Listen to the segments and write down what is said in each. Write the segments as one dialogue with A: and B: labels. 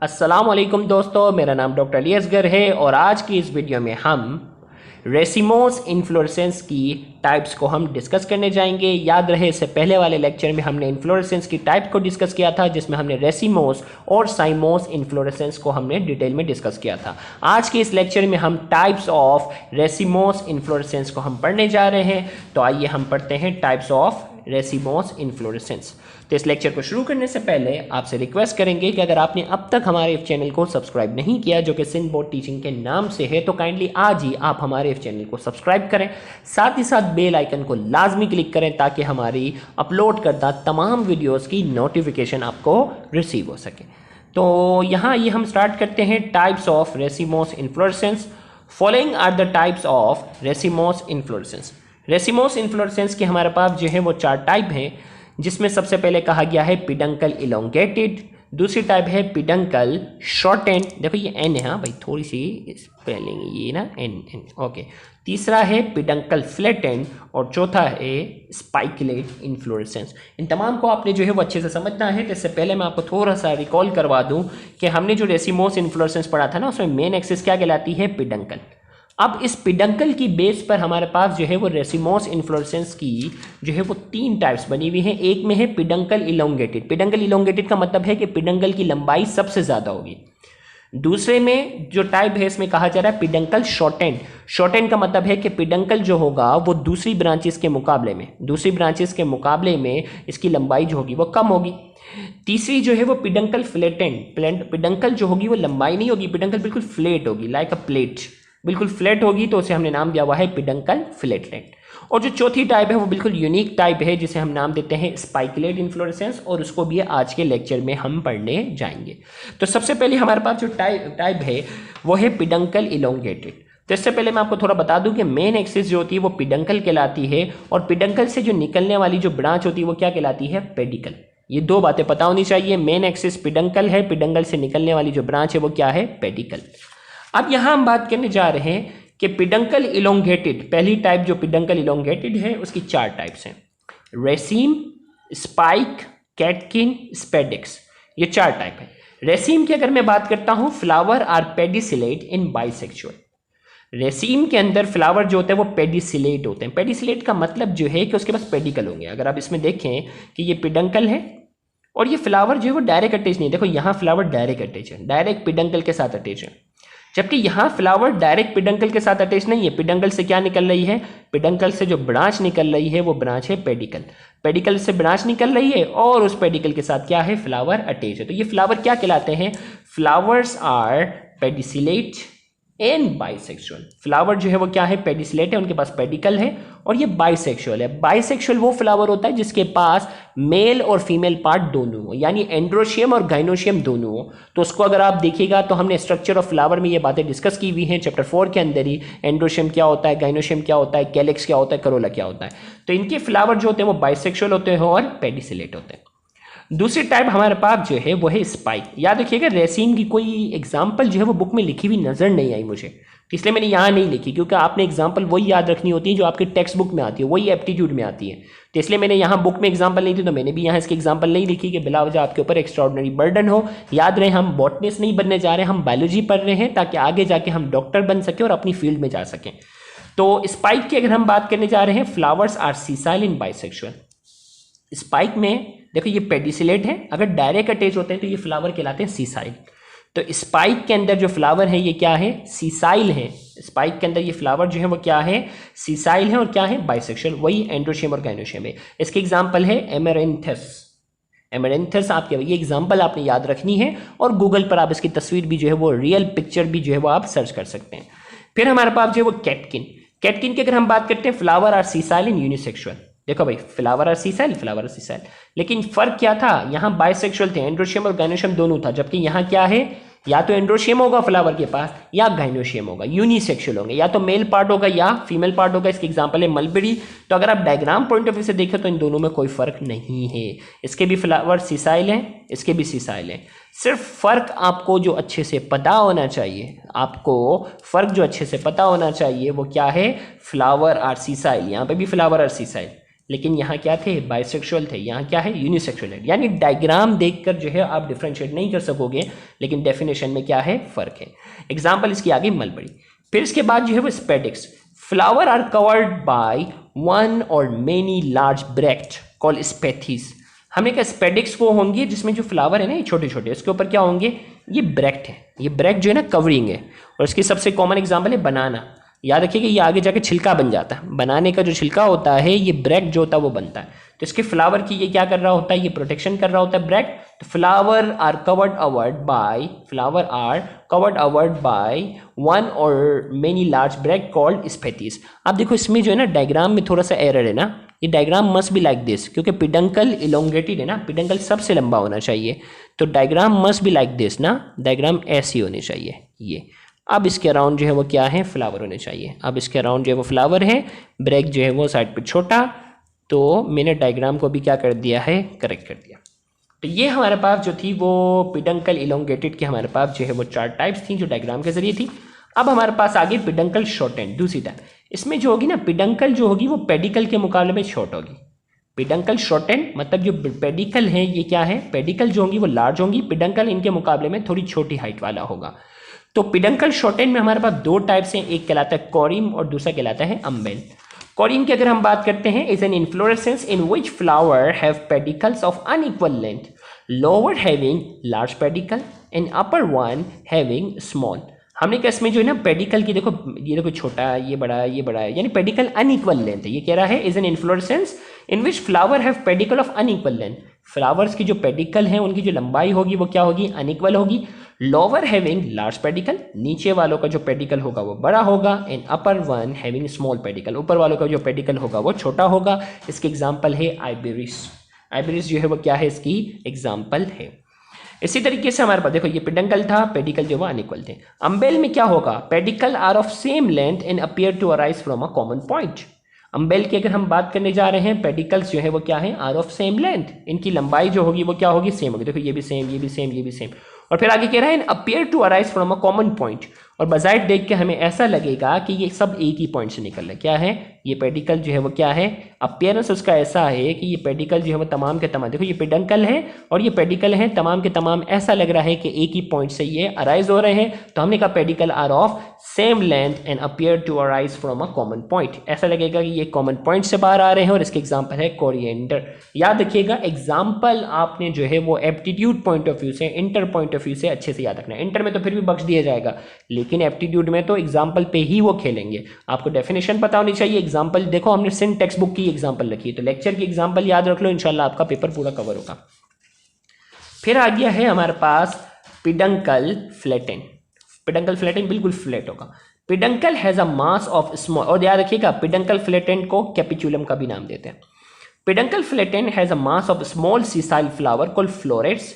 A: अस्सलाम वालेकुम दोस्तों, मेरा नाम डॉक्टर अली असगर है और आज की इस वीडियो में हम रेसिमोस इन्फ्लोरेसेंस की टाइप्स को हम डिस्कस करने जाएंगे। याद रहे इससे पहले वाले लेक्चर में हमने इन्फ्लोरेसेंस की टाइप को डिस्कस किया था, जिसमें हमने रेसिमोस और साइमोस इन्फ्लोरेसेंस को हमने डिटेल में डिस्कस किया था। आज के इस लेक्चर में हम टाइप्स ऑफ रेसिमोस इन्फ्लोरेसेंस को हम पढ़ने जा रहे हैं। तो आइए हम पढ़ते हैं टाइप्स ऑफ रेसिमोस इन्फ्लोरेसेंस। तो इस लेक्चर को शुरू करने से पहले आपसे रिक्वेस्ट करेंगे कि अगर आपने अब तक हमारे इस चैनल को सब्सक्राइब नहीं किया, जो कि सिंध बोर्ड टीचिंग के नाम से है, तो काइंडली आज ही आप हमारे इस चैनल को सब्सक्राइब करें। साथ ही साथ बेल आइकन को लाजमी क्लिक करें ताकि हमारी अपलोड करदा तमाम वीडियोस की नोटिफिकेशन आपको रिसीव हो सके। तो यहाँ ये हम स्टार्ट करते हैं types of racemose inflorescence. Following are the types of racemose inflorescence. Racemose inflorescence के हमारे पास जो है वो 4 टाइप हैं, जिसमें सबसे पहले कहा गया है पिडंकल इलोंगेटेड, दूसरी टाइप है पिडंकल शॉर्टेंड, देखो ये एन है, हाँ भाई थोड़ी सी स्पेलिंग ये ना एन ओके। तीसरा है पिडंकल फ्लैटेंड और चौथा है स्पाइकुलेट इन्फ्लोरेसेंस। इन तमाम को आपने जो है वो अच्छे से समझना है। तो इससे पहले मैं आपको थोड़ा सा रिकॉल करवा दूं कि हमने जो रेसिमोस इन्फ्लोरेसेंस पढ़ा था ना, उसमें मेन एक्सिस क्या कहलाती है, पिडंकल। अब इस पिडंकल की बेस पर हमारे पास जो है वो रेसिमोस इन्फ्लोरेसेंस की जो है वो 3 टाइप्स बनी हुई हैं। एक में है पिडंकल इलोंगेटेड। पिडंकल इलोंगेटेड का मतलब है कि पिडंकल की लंबाई सबसे ज़्यादा होगी। दूसरे में जो टाइप है इसमें कहा जा रहा है पिडंकल शॉर्टेंड। शॉर्टेंड का मतलब है कि पिडंकल जो होगा वो दूसरी ब्रांचेस के मुकाबले में इसकी लंबाई जो होगी वो कम होगी। तीसरी जो है वो पिडंकल फ्लैटेंड। पिडंकल जो होगी वो लंबाई नहीं होगी, पिडंकल बिल्कुल फ्लैट होगी, लाइक अ प्लेट, बिल्कुल फ्लैट होगी, तो उसे हमने नाम दिया हुआ है पिडंकल फ्लैटेंड। और जो चौथी टाइप है वो बिल्कुल यूनिक टाइप है, जिसे हम नाम देते हैं स्पाइकुलेट इन्फ्लोरेसेंस, और उसको भी आज के लेक्चर में हम पढ़ने जाएंगे। तो सबसे पहले हमारे पास जो टाइप है वो है पिडंकल इलोंगेटेड। तो इससे पहले मैं आपको थोड़ा बता दूं कि मेन एक्सिस जो होती है वो पिडंकल कहलाती है, और पिडंकल से जो निकलने वाली जो ब्रांच होती है वो क्या कहलाती है, पेडिकल। ये 2 बातें पता होनी चाहिए। मेन एक्सिस पिडंकल है, पिडंकल से निकलने वाली जो ब्रांच है वो क्या है, पेडिकल। अब यहां हम बात करने जा रहे हैं कि पिडंकल इलोंगेटेड, पहली टाइप जो पिडंकल इलोंगेटेड है उसकी 4 टाइप्स हैं, रेसीम, स्पाइक, कैटकिन, स्पेडिक्स। ये 4 टाइप है। रेसीम की अगर मैं बात करता हूं, flower are pedicellate in bisexual. Raceme के अंदर फ्लावर जो होते हैं वो पेडिसिलेट होते हैं। पेडिसिलेट का मतलब जो है कि उसके पास पेडिकल होंगे। अगर आप इसमें देखें कि ये पिडंकल है और ये फ्लावर जो है वो डायरेक्ट अटैच नहीं है, देखो यहाँ फ्लावर डायरेक्ट अटैच है, डायरेक्ट पिडंकल के साथ अटैच है, जबकि यहाँ फ्लावर डायरेक्ट पिडंकल के साथ अटैच नहीं है। पिडंकल से क्या निकल रही है, पिडंकल से जो ब्रांच निकल रही है वो ब्रांच है पेडिकल। पेडिकल से ब्रांच निकल रही है और उस पेडिकल के साथ क्या है, फ्लावर अटैच है। तो ये फ्लावर क्या कहलाते हैं, flowers are pedicellate and bisexual. Flower जो है वो क्या है, पेडिसिलेट है, उनके पास पेडिकल है, और ये बाइसेक्सुअल है। बाइसेक्सुअल वो फ्लावर होता है जिसके पास मेल और फीमेल पार्ट दोनों हो, यानी एंड्रोशियम और गाइनोशियम दोनों हो। तो उसको अगर आप देखिएगा तो हमने स्ट्रक्चर ऑफ फ्लावर में ये बातें डिस्कस की हुई हैं चैप्टर 4 के अंदर ही। एंड्रोशियम क्या होता है, गाइनोशियम क्या होता है, कैलिक्स क्या होता है, करोला क्या होता है। तो इनके फ्लावर जो होते हैं वो बाइसेक्सुअल होते हैं और पेडिसिलेट होते हैं। दूसरी टाइप हमारे पास जो है वो है स्पाइक। याद रखिएगा रेसीम की कोई एग्जांपल जो है वो बुक में लिखी हुई नजर नहीं आई मुझे, तो इसलिए मैंने यहाँ नहीं लिखी, क्योंकि आपने एग्जांपल वही याद रखनी होती है जो आपके टेक्स्ट बुक में आती है, वही एप्टीट्यूड में आती है। तो इसलिए मैंने यहाँ बुक में एग्जांपल नहीं थी, तो मैंने भी यहाँ इसकी एग्जांपल नहीं लिखी कि बिला वजह आपके ऊपर एक्स्ट्राऑर्डिनरी बर्डन हो। याद रहे हम बॉटनिस्ट नहीं बनने जा रहे हैं, हम बायोलॉजी पढ़ रहे हैं ताकि आगे जाके हम डॉक्टर बन सकें और अपनी फील्ड में जा सकें। तो स्पाइक की अगर हम बात करने जा रहे हैं, flowers are sessile in bisexual. Spike में देखो ये पेडिसिलेट है, अगर डायरेक्ट अटैच होते हैं तो ये फ्लावर कहलाते हैं सीसाइल। तो स्पाइक के अंदर जो फ्लावर है ये क्या है, सीसाइल है। स्पाइक के अंदर ये फ्लावर जो है वो क्या है, सीसाइल है, और क्या है, बाइसेक्सुअल। वही एंड्रोशियम और गाइनोशियम है। इसके एग्जांपल है एमेरेंथस। एमेरेंथस आपके ये एग्जांपल आपने याद रखनी है, और गूगल पर आप इसकी तस्वीर भी जो है वो रियल पिक्चर भी जो है वो आप सर्च कर सकते हैं। फिर हमारे पास जो है वो कैटकिन। कैटकिन की अगर हम बात करते हैं, flower are sessile in unisexual. देखो भाई flower are sessile, flower are sessile, लेकिन फर्क क्या था, यहाँ बाइसेक्सुअल थे, एंड्रोशियम और गाइनोशियम दोनों था, जबकि यहाँ क्या है, या तो एंड्रोशियम होगा फ्लावर के पास या गाइनोशियम होगा, यूनिसेक्सुअल होंगे, या तो मेल पार्ट होगा या फीमेल पार्ट होगा। इसके एग्जांपल है मलबेरी। तो अगर आप डायग्राम पॉइंट ऑफ व्यू से देखें तो इन दोनों में कोई फर्क नहीं है। इसके भी फ्लावर सीसाइल हैं, इसके भी सीसाइल हैं। सिर्फ फर्क आपको जो अच्छे से पता होना चाहिए, आपको फर्क जो अच्छे से पता होना चाहिए वो क्या है, फ्लावर आर सीसाइल। यहाँ पे भी फ्लावर आर सीसाइल, लेकिन यहाँ क्या थे, बाइसेक्सुअल थे, यहाँ क्या है, यूनिसेक्सुअल है। यानी डायग्राम देखकर जो है आप डिफ्रेंशिएट नहीं कर सकोगे, लेकिन डेफिनेशन में क्या है, फर्क है। एग्जाम्पल इसकी आगे मलबरी। फिर इसके बाद जो है वो spadix. Flower are covered by one or many large bract called spathes. हमने कहा स्पेडिक्स वो होंगे जिसमें जो फ्लावर है ना ये छोटे छोटे, उसके ऊपर क्या होंगे, ये ब्रैक्ट है, ये ब्रैक्ट जो है ना कवरिंग है। और इसकी सबसे कॉमन एग्जांपल है बनाना। याद रखिएगा ये आगे जाके छिलका बन जाता है, बनाने का जो छिलका होता है ये ब्रैक्ट जो होता है वो बनता है। तो इसके फ्लावर की ये क्या कर रहा होता है, ये प्रोटेक्शन कर रहा होता है ब्रैक्ट। तो flower are covered over by one or many large bract called spathes. अब देखो इसमें जो है ना डायग्राम में थोड़ा सा एरर है ना, ये diagram must be like this, क्योंकि पिडंकल इलोंगेटेड है ना, पिडंकल सबसे लंबा होना चाहिए, तो diagram must be like this ना, डायग्राम ऐसी होनी चाहिए ये। अब इसके अराउंड जो है वो क्या है, फ्लावर होने चाहिए। अब इसके अराउंड जो है वो फ्लावर है, ब्रैक जो है वो साइड पे छोटा, तो मैंने डायग्राम को भी क्या कर दिया है, करेक्ट कर दिया। तो ये हमारे पास जो थी वो पिडंकल इलोंगेटेड की हमारे पास जो है वो 4 टाइप्स थी जो डायग्राम के जरिए थी। अब हमारे पास आगे पिडंकल शॉर्टेंड दूसरी टाइप। इसमें जो होगी ना पिडंकल जो होगी वो पेडिकल के मुकाबले में शॉर्ट होगी। पिडंकल शॉर्टेंड मतलब जो पेडिकल है ये क्या है, पेडिकल जो होंगी वो लार्ज होंगी, पिडंकल इनके मुकाबले में थोड़ी छोटी हाइट वाला होगा। तो पिडंकल शॉर्टेंड में हमारे पास 2 टाइप्स हैं, एक कहलाता है कोरिम और दूसरा कहलाता है अम्बेल। कोरिम की अगर हम बात करते हैं, is an inflorescence in which flower have pedicels of unequal length, lower having large pedicel and upper one having small. हमने कहा इसमें जो है ना पेडिकल की देखो, ये देखो छोटा, ये बड़ा है, यानी पेडिकल अनइक्वल लेंथ है। ये कह रहा है is an inflorescence in which flower have pedicle of unequal length. Flowers की जो पेडिकल है उनकी जो लंबाई होगी वो क्या होगी, अनइक्वल होगी। लोअर हैविंग लार्ज पेडिकल, नीचे वालों का जो पेडिकल होगा वो बड़ा होगा, and upper one having small pedicle, ऊपर वालों का जो पेडिकल होगा वो छोटा होगा। इसके एग्जाम्पल है आइबेरिस। आइबेरिस जो है वो क्या है, इसकी एग्जाम्पल है। इसी तरीके से हमारे पास देखो ये पेडंकल था, पेडिकल जो वो अनइक्वल थे। अम्बेल में क्या होगा, pedicel are of same length and appear to arise from a common point. Umbel की अगर हम बात करने जा रहे हैं, पेडिकल्स जो है वो क्या है, आर ऑफ सेम लेंथ, इनकी लंबाई जो होगी वो क्या होगी, सेम होगी। देखो ये भी सेम, ये भी सेम, ये भी सेम। और फिर आगे कह रहा है appear to arise from a common point, और बजाइट देख के हमें ऐसा लगेगा कि ये सब एक ही पॉइंट से निकल रहा है। क्या है ये पेडिकल जो है वो क्या है, अपीयरेंस उसका ऐसा है कि ये पेडिकल जो है वो तमाम के तमाम, देखो ये पेडंकल है और ये पेडिकल है, तमाम के तमाम ऐसा लग रहा है कि एक ही पॉइंट से ये अराइज हो रहे हैं। तो हमने कहा pedicel are of same length and appear to arise from a common point, ऐसा लगेगा कि ये कॉमन पॉइंट से बाहर आ रहे हैं। और इसके एग्जाम्पल है कोरिएंडर। याद रखिएगा एग्जाम्पल आपने जो है वो एप्टीट्यूड पॉइंट ऑफ व्यू से, इंटर पॉइंट ऑफ व्यू से अच्छे से याद रखना है। इंटर में तो फिर भी बख्श दिया जाएगा, लेकिन एप्टीट्यूड में तो एग्जाम्पल पे ही वो खेलेंगे। आपको डेफिनेशन पता होनी चाहिए। एग्जाम्पल देखो हमने सिंध टेक्स्ट बुक की एग्जाम्पल रखी है, तो लेक्चर की एग्जाम्पल याद रख लो, इंशाल्लाह आपका पेपर पूरा कवर होगा। फिर आ गया है हमारे पास पिडंकल फ्लैटेन। पिडंकल फ्लैटेन बिल्कुल फ्लैट होगा। Peduncle has a mass of small, और याद रखिएगा पिडंकल फ्लैटेन को कैपिचुलम का भी नाम देते हैं। Peduncle flatten has a mass of small sessile flower called florets.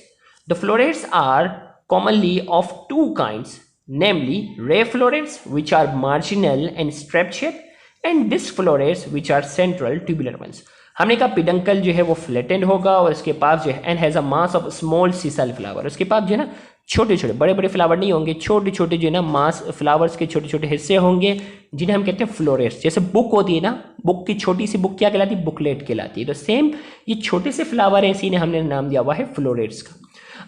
A: The florets are commonly of 2 kinds, namely ray florets which are marginal and strap shaped and disc florets which are central tubular ones। हमने कहा peduncle जो है वो flattened होगा और इसके पास जो है and has a mass of small sisal flower, उसके पास जो है ना छोटे छोटे, बड़े बड़े फ्लावर नहीं होंगे, छोटे छोटे जो है ना मास फ्लावर्स के छोटे छोटे हिस्से होंगे जिन्हें हम कहते हैं फ्लोरेट्स। जैसे बुक होती है ना, बुक की छोटी सी बुक क्या कहलाती है, बुकलेट कहलाती है। तो सेम ये छोटे से फ्लावर है, इसी ने हमने नाम दिया हुआ है फ्लोरेट्स का।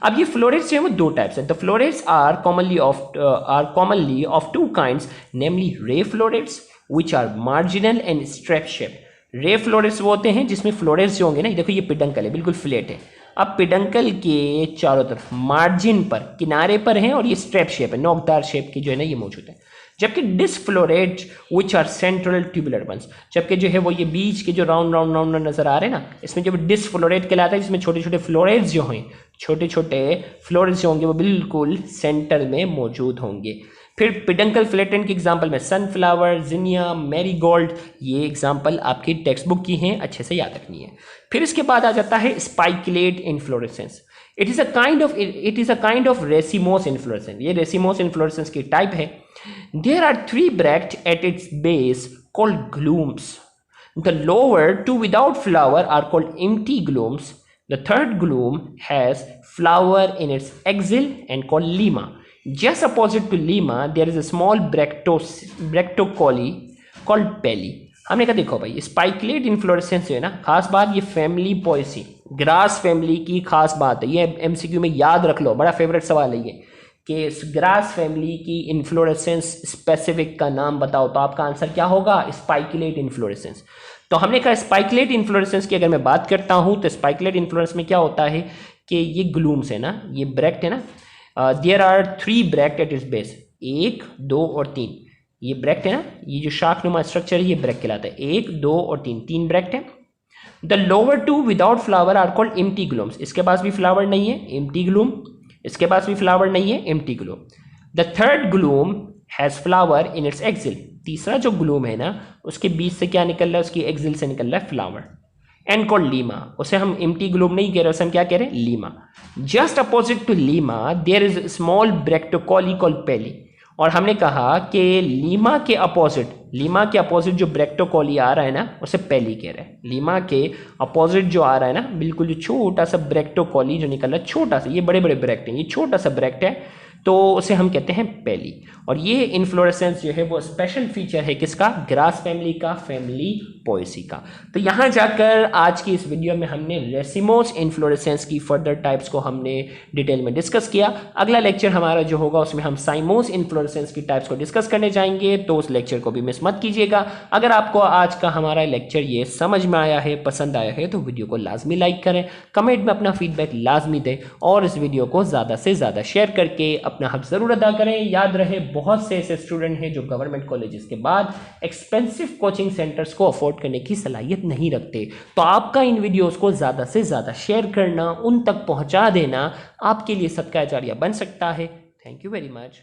A: अब ये फ्लोरेट्स जो है वो 2 टाइप्स है। The florets are commonly of 2 kinds, namely ray florets which are marginal and strap shape. Ray florets वो होते हैं जिसमें फ्लोरेट्स जो होंगे ना, देखो ये पिडंकल है, बिल्कुल फ्लैट है। अब पिडंकल के चारों तरफ मार्जिन पर, किनारे पर हैं और ये स्ट्रैप शेप है, नोकदार शेप की जो है ना ये मौजूद है। जबकि disc floret which are central tubular ones, जबकि जो है वो ये बीच के जो राउंड राउंड राउंड नजर आ रहे हैं ना, इसमें जो डिस्क फ्लोरेट कहलाता है, जिसमें छोटे छोटे फ्लोरेट्स जो हैं, छोटे छोटे फ्लोरेट्स जो होंगे वो बिल्कुल सेंटर में मौजूद होंगे। फिर पिडंकल फ्लैटेंड की एग्जांपल में सनफ्लावर, जिनिया, मैरीगोल्ड, ये एग्जांपल आपकी टेक्स्ट बुक की हैं, अच्छे से याद रखनी है। फिर इसके बाद आ जाता है spikelet inflorescence. It is a kind of racemose inflorescence. ये रेसिमोस इन्फ्लोरेसेंस की टाइप है। There are 3 bract at its base called glumes. The lower 2 without flower are called empty glumes. The third glume has flower in its axil and called lemma. Just opposite to lemma there is a small bracteocoly called pelli। हमने कहा देखो भाई spikelet inflorescence जो है ना, खास बात ये फैमिली पोएसी ग्रास फैमिली की खास बात है, ये एमसीक्यू में याद रख लो, बड़ा फेवरेट सवाल है ये कि ग्रास फैमिली की इन्फ्लोरेसेंस स्पेसिफिक का नाम बताओ, तो आपका आंसर क्या होगा? Spikelet inflorescence. तो हमने कहा स्पाइकलेट इन्फ्लोरेसेंस की अगर मैं बात करता हूँ तो स्पाइकलेट इन्फ्लोरेसेंस में क्या होता है कि ये ग्लूम्स है ना, ये ब्रैक्ट है ना, देयर आर 3 ब्रैक्ट एट इस बेस, 1, 2 और 3, ये ब्रैक्ट है ना, ये जो शाख नुमा स्ट्रक्चर है ये ब्रैक्ट कहलाता है, 1, 2 और 3, 3 ब्रैक्ट है। The lower 2 without flower are called empty glumes, इसके पास भी फ्लावर नहीं है, एम्प्टी ग्लूम, इसके पास भी फ्लावर नहीं है, empty glume. The third glume has flower in its axil, तीसरा जो ग्लूम है ना उसके बीच से क्या निकल रहा है, उसकी एक्सिल से निकल रहा है फ्लावर, एंड कॉल्ड लीमा, उसे हम एम्प्टी ग्लूम नहीं कह रहे, उसे हम क्या कह रहे हैं? Lemma. Just opposite to lemma there is small bracteole called palea, और हमने कहा कि लीमा के अपोजिट जो ब्रैक्टोकॉली आ रहा है ना उसे पेली कह रहे हैं। लीमा के अपोजिट जो आ रहा है ना बिल्कुल जो छोटा सा ब्रैक्टोकॉली जो निकल रहा है, छोटा सा, ये बड़े बड़े ब्रैक्ट हैं, ये छोटा सा ब्रैक्ट है, तो उसे हम कहते हैं पेली। और ये इन्फ्लोरेसेंस जो है वो स्पेशल फीचर है किसका? ग्रास फैमिली का, फैमिली पोएसी का। तो यहाँ जाकर आज की इस वीडियो में हमने रेसिमोस इन्फ्लोरेसेंस की फर्दर टाइप्स को हमने डिटेल में डिस्कस किया। अगला लेक्चर हमारा जो होगा उसमें हम साइमोस इन्फ्लोरेसेंस की टाइप्स को डिस्कस करने जाएंगे, तो उस लेक्चर को भी मिस मत कीजिएगा। अगर आपको आज का हमारा लेक्चर ये समझ में आया है, पसंद आया है, तो वीडियो को लाजमी लाइक करें, कमेंट में अपना फीडबैक लाजमी दें और इस वीडियो को ज़्यादा से ज़्यादा शेयर करके अपना हक ज़रूर अदा करें। याद रहे बहुत से ऐसे स्टूडेंट हैं जो गवर्नमेंट कॉलेजेस के बाद एक्सपेंसिव कोचिंग सेंटर्स को अफोर्ड करने की सलाहियत नहीं रखते, तो आपका इन वीडियोस को ज़्यादा से ज़्यादा शेयर करना, उन तक पहुंचा देना आपके लिए सदका जारिया बन सकता है। Thank you very much.